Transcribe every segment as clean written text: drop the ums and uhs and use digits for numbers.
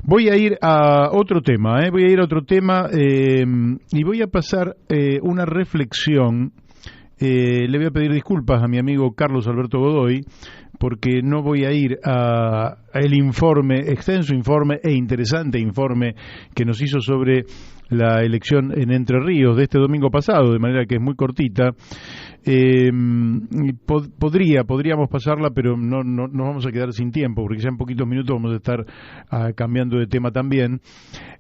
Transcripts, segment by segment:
Voy a ir a otro tema, voy a ir a otro tema y voy a pasar una reflexión. Le voy a pedir disculpas a mi amigo Carlos Alberto Godoy porque no voy a ir a el informe, extenso informe e interesante informe que nos hizo sobre la elección en Entre Ríos de este domingo pasado, de manera que es muy cortita. Podríamos pasarla, pero no nos vamos a quedar sin tiempo, porque ya en poquitos minutos vamos a estar cambiando de tema también.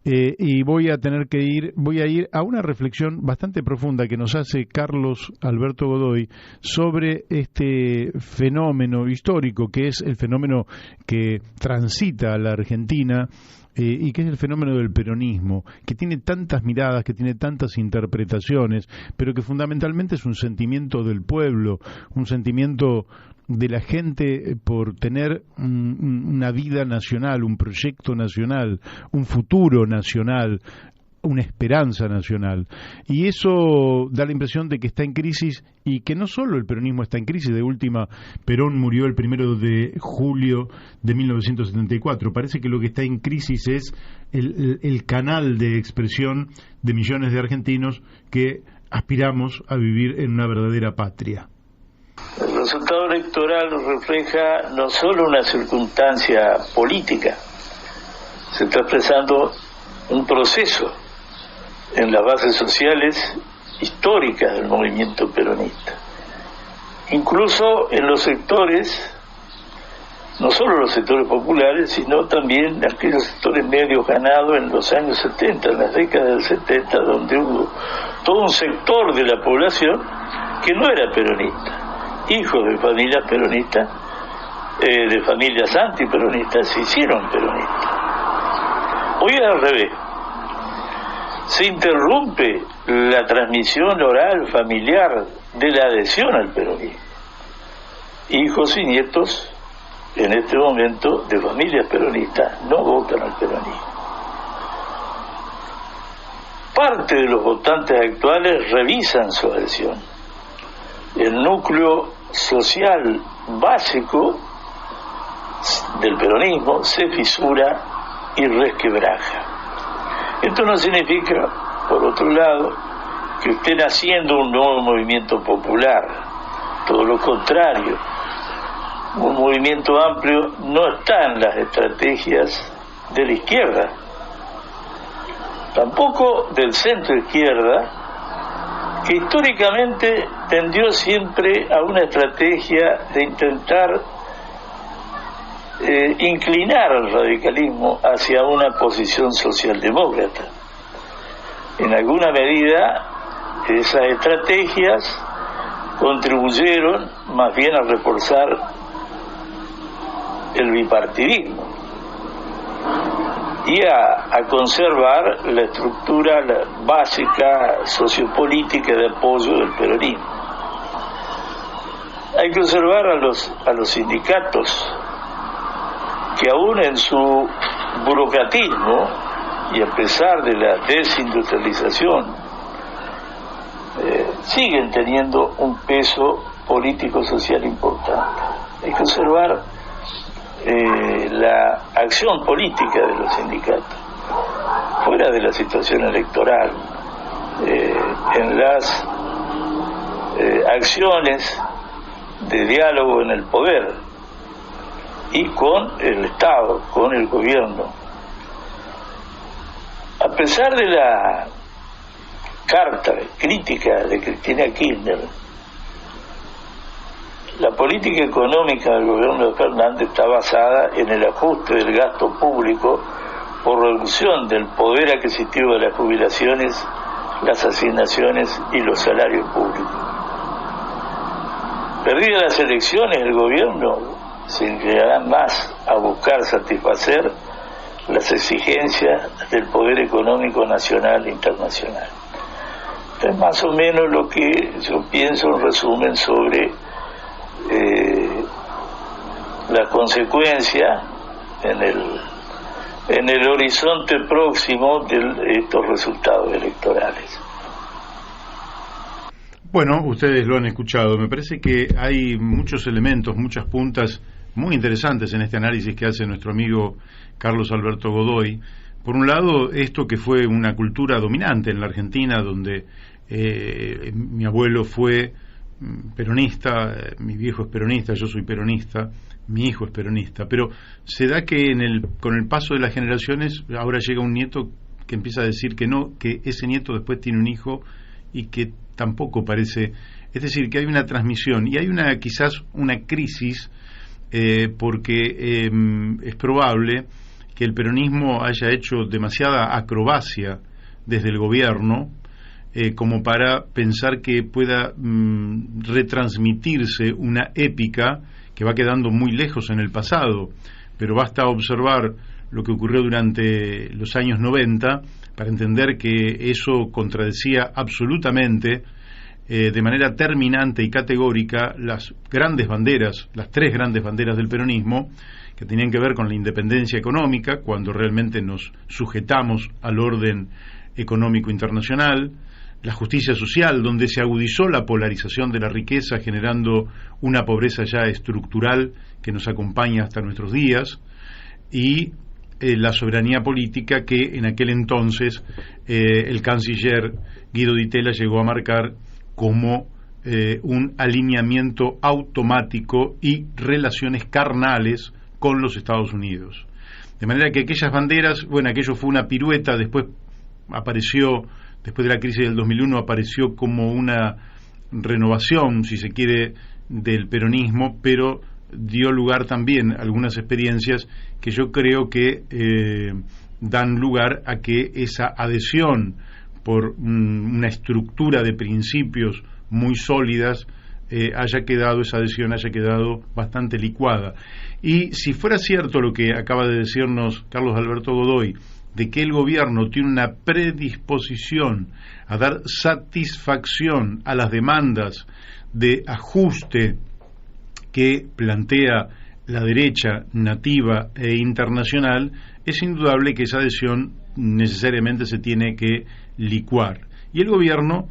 Y voy a ir a una reflexión bastante profunda que nos hace Carlos Alberto Godoy sobre este fenómeno histórico que es el fenómeno que transita a la Argentina, y que es el fenómeno del peronismo, que tiene tantas miradas, que tiene tantas interpretaciones, pero que fundamentalmente es un sentimiento del pueblo, un sentimiento de la gente por tener una vida nacional, un proyecto nacional, un futuro nacional, una esperanza nacional. Y eso da la impresión de que está en crisis, y que no solo el peronismo está en crisis. De última, Perón murió el 1 de julio de 1974. Parece que lo que está en crisis es el canal de expresión de millones de argentinos que aspiramos a vivir en una verdadera patria. El resultado electoral refleja no solo una circunstancia política, se está expresando un proceso en las bases sociales históricas del movimiento peronista, incluso en los sectores, no solo los sectores populares, sino también aquellos sectores medios ganados en los años 70, en las décadas del 70, donde hubo todo un sector de la población que no era peronista, hijos de familias peronistas, de familias antiperonistas, se hicieron peronistas. Hoy es al revés. Se interrumpe la transmisión oral familiar de la adhesión al peronismo. Hijos y nietos, en este momento, de familias peronistas, no votan al peronismo. Parte de los votantes actuales revisan su adhesión. El núcleo social básico del peronismo se fisura y resquebraja. Esto no significa, por otro lado, que estén haciendo un nuevo movimiento popular. Todo lo contrario. Un movimiento amplio no está en las estrategias de la izquierda, tampoco del centro izquierda, que históricamente tendió siempre a una estrategia de intentar inclinar al radicalismo hacia una posición socialdemócrata. En alguna medida, esas estrategias contribuyeron más bien a reforzar el bipartidismo y a conservar la estructura básica sociopolítica de apoyo del peronismo. Hay que observar a los sindicatos, que aún en su burocratismo y a pesar de la desindustrialización siguen teniendo un peso político-social importante. Hay que observar la acción política de los sindicatos fuera de la situación electoral, en las acciones de diálogo en el poder y con el Estado, con el gobierno. A pesar de la carta crítica de Cristina Kirchner, la política económica del gobierno de Fernández está basada en el ajuste del gasto público por reducción del poder adquisitivo de las jubilaciones, las asignaciones y los salarios públicos. Perdidas las elecciones, el gobierno se inclinará más a buscar satisfacer las exigencias del poder económico nacional e internacional. Es más o menos lo que yo pienso en resumen sobre la consecuencia en el horizonte próximo de estos resultados electorales. Bueno, ustedes lo han escuchado. Me parece que hay muchos elementos, muchas puntas muy interesantes en este análisis que hace nuestro amigo Carlos Alberto Godoy. Por un lado, esto que fue una cultura dominante en la Argentina, donde mi abuelo fue peronista, mi viejo es peronista, yo soy peronista, mi hijo es peronista, pero se da que con el paso de las generaciones ahora llega un nieto que empieza a decir que no, que ese nieto después tiene un hijo y que tampoco parece, es decir, que hay una transmisión y hay quizás una crisis, porque es probable que el peronismo haya hecho demasiada acrobacia desde el gobierno, como para pensar que pueda retransmitirse una épica que va quedando muy lejos en el pasado, pero basta observar lo que ocurrió durante los años 90 para entender que eso contradecía absolutamente, de manera terminante y categórica, las grandes banderas, las tres grandes banderas del peronismo, que tenían que ver con la independencia económica, cuando realmente nos sujetamos al orden económico internacional, la justicia social, donde se agudizó la polarización de la riqueza, generando una pobreza ya estructural que nos acompaña hasta nuestros días, y la soberanía política que en aquel entonces el canciller Guido Di Tella llegó a marcar como un alineamiento automático y relaciones carnales con los Estados Unidos. De manera que aquellas banderas, bueno, aquello fue una pirueta, después de la crisis del 2001, apareció como una renovación, si se quiere, del peronismo, pero dio lugar también a algunas experiencias que yo creo que dan lugar a que esa adhesión por una estructura de principios muy sólidas esa adhesión haya quedado bastante licuada. Y si fuera cierto lo que acaba de decirnos Carlos Alberto Godoy, de que el gobierno tiene una predisposición a dar satisfacción a las demandas de ajuste que plantea la derecha nativa e internacional, es indudable que esa adhesión necesariamente se tiene que licuar. Y el gobierno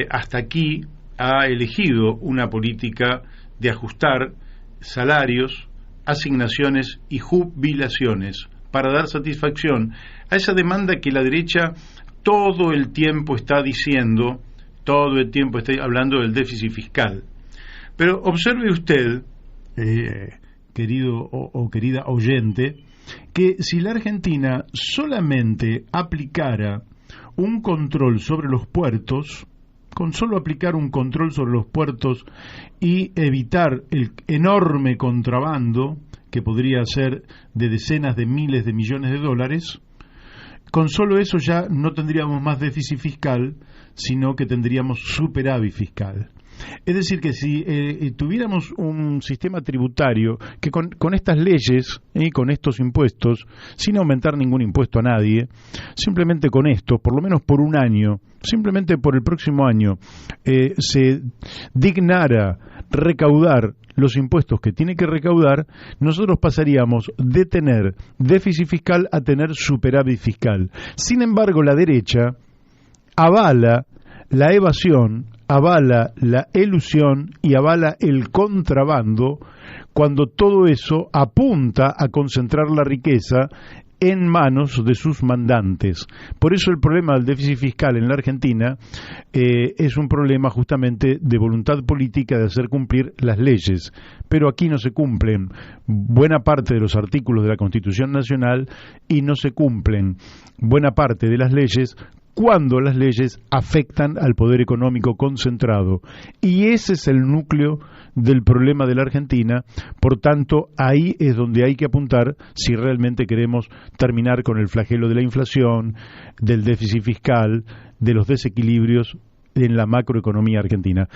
hasta aquí ha elegido una política de ajustar salarios, asignaciones y jubilaciones para dar satisfacción a esa demanda que la derecha todo el tiempo está diciendo, todo el tiempo está hablando del déficit fiscal. Pero observe usted, querido o querida oyente, que si la Argentina solamente aplicara un control sobre los puertos, con solo aplicar un control sobre los puertos y evitar el enorme contrabando, que podría ser de decenas de miles de millones de dólares, con solo eso ya no tendríamos más déficit fiscal, sino que tendríamos superávit fiscal. Es decir, que si tuviéramos un sistema tributario que con estas leyes y con estos impuestos, sin aumentar ningún impuesto a nadie, simplemente con esto, por lo menos por un año, simplemente por el próximo año, se dignara recaudar los impuestos que tiene que recaudar, nosotros pasaríamos de tener déficit fiscal a tener superávit fiscal. Sin embargo, la derecha avala la evasión, avala la elusión y avala el contrabando, cuando todo eso apunta a concentrar la riqueza en manos de sus mandantes. Por eso el problema del déficit fiscal en la Argentina es un problema justamente de voluntad política de hacer cumplir las leyes, pero aquí no se cumplen buena parte de los artículos de la Constitución Nacional y no se cumplen buena parte de las leyes cuando las leyes afectan al poder económico concentrado. Y ese es el núcleo del problema de la Argentina. Por tanto, ahí es donde hay que apuntar si realmente queremos terminar con el flagelo de la inflación, del déficit fiscal, de los desequilibrios en la macroeconomía argentina.